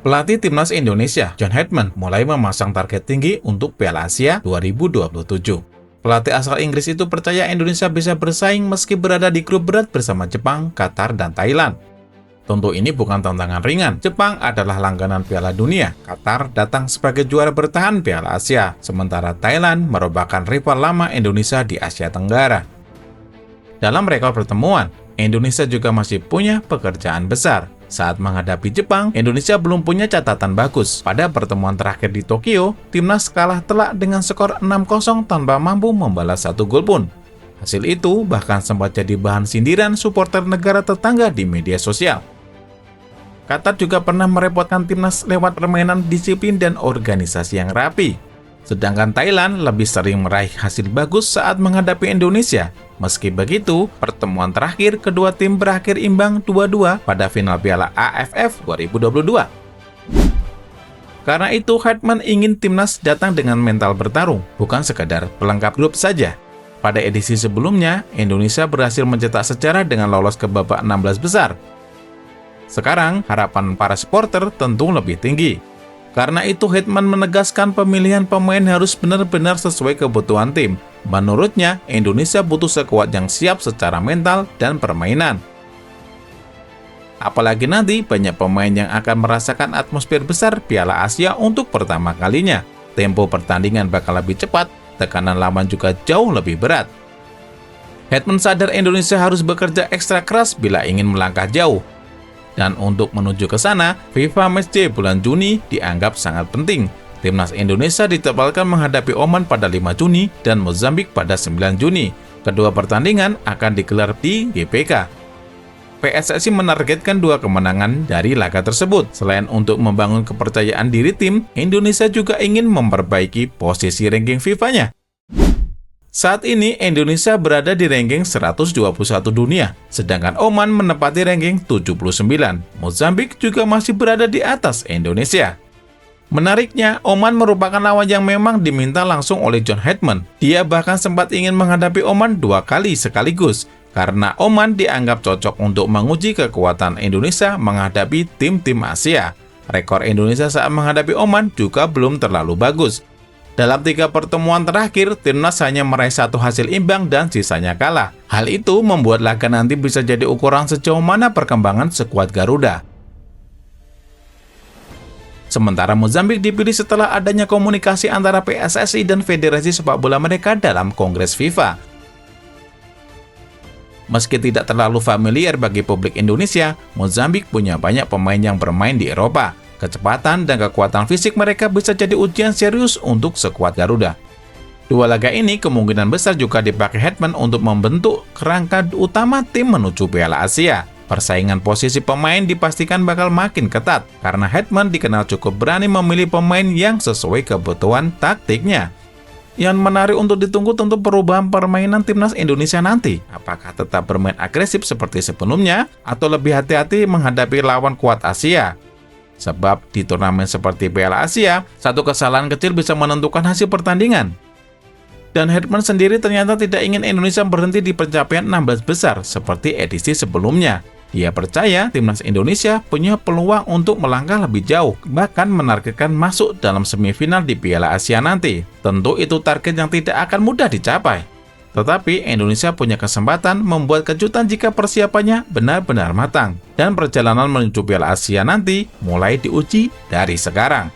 Pelatih Timnas Indonesia, John Hetman, mulai memasang target tinggi untuk Piala Asia 2027. Pelatih asal Inggris itu percaya Indonesia bisa bersaing meski berada di grup berat bersama Jepang, Qatar, dan Thailand. Tentu ini bukan tantangan ringan. Jepang adalah langganan Piala Dunia. Qatar datang sebagai juara bertahan Piala Asia, sementara Thailand merupakan rival lama Indonesia di Asia Tenggara. Dalam rekor pertemuan, Indonesia juga masih punya pekerjaan besar. Saat menghadapi Jepang, Indonesia belum punya catatan bagus. Pada pertemuan terakhir di Tokyo, timnas kalah telak dengan skor 6-0 tanpa mampu membalas 1 gol pun. Hasil itu bahkan sempat jadi bahan sindiran supporter negara tetangga di media sosial. Qatar juga pernah merepotkan timnas lewat permainan disiplin dan organisasi yang rapi. Sedangkan Thailand lebih sering meraih hasil bagus saat menghadapi Indonesia. Meski begitu, pertemuan terakhir kedua tim berakhir imbang 2-2 pada final Piala AFF 2022. Karena itu, Hetman ingin timnas datang dengan mental bertarung, bukan sekadar pelengkap grup saja. Pada edisi sebelumnya, Indonesia berhasil mencetak sejarah dengan lolos ke babak 16 besar. Sekarang, harapan para supporter tentu lebih tinggi. Karena itu, Hetman menegaskan pemilihan pemain harus benar-benar sesuai kebutuhan tim. Menurutnya, Indonesia butuh skuad yang siap secara mental dan permainan. Apalagi nanti banyak pemain yang akan merasakan atmosfer besar Piala Asia untuk pertama kalinya. Tempo pertandingan bakal lebih cepat, tekanan lawan juga jauh lebih berat. Hetman sadar Indonesia harus bekerja ekstra keras bila ingin melangkah jauh. Dan untuk menuju ke sana, FIFA Matchday bulan Juni dianggap sangat penting. Timnas Indonesia ditempatkan menghadapi Oman pada 5 Juni dan Mozambik pada 9 Juni. Kedua pertandingan akan digelar di GBK. PSSI menargetkan 2 kemenangan dari laga tersebut. Selain untuk membangun kepercayaan diri tim, Indonesia juga ingin memperbaiki posisi ranking FIFA-nya. Saat ini, Indonesia berada di ranking 121 dunia, sedangkan Oman menempati ranking 79. Mozambik juga masih berada di atas Indonesia. Menariknya, Oman merupakan lawan yang memang diminta langsung oleh John Hetman. Dia bahkan sempat ingin menghadapi Oman 2 kali sekaligus, karena Oman dianggap cocok untuk menguji kekuatan Indonesia menghadapi tim-tim Asia. Rekor Indonesia saat menghadapi Oman juga belum terlalu bagus. Dalam 3 pertemuan terakhir, timnas hanya meraih 1 hasil imbang dan sisanya kalah. Hal itu membuat laga nanti bisa jadi ukuran sejauh mana perkembangan skuad Garuda. Sementara Mozambik dipilih setelah adanya komunikasi antara PSSI dan Federasi Sepak Bola mereka dalam Kongres FIFA. Meski tidak terlalu familiar bagi publik Indonesia, Mozambik punya banyak pemain yang bermain di Eropa. Kecepatan dan kekuatan fisik mereka bisa jadi ujian serius untuk skuad Garuda. 2 laga ini kemungkinan besar juga dipakai Hetman untuk membentuk kerangka utama tim menuju Piala Asia. Persaingan posisi pemain dipastikan bakal makin ketat, karena Hetman dikenal cukup berani memilih pemain yang sesuai kebutuhan taktiknya. Yang menarik untuk ditunggu tentu perubahan permainan timnas Indonesia nanti. Apakah tetap bermain agresif seperti sebelumnya, atau lebih hati-hati menghadapi lawan kuat Asia? Sebab di turnamen seperti Piala Asia, 1 kesalahan kecil bisa menentukan hasil pertandingan. Dan Hetman sendiri ternyata tidak ingin Indonesia berhenti di pencapaian 16 besar seperti edisi sebelumnya. Dia percaya timnas Indonesia punya peluang untuk melangkah lebih jauh, bahkan menargetkan masuk dalam semifinal di Piala Asia nanti. Tentu itu target yang tidak akan mudah dicapai. Tetapi Indonesia punya kesempatan membuat kejutan jika persiapannya benar-benar matang. Dan perjalanan menuju Piala Asia nanti mulai diuji dari sekarang.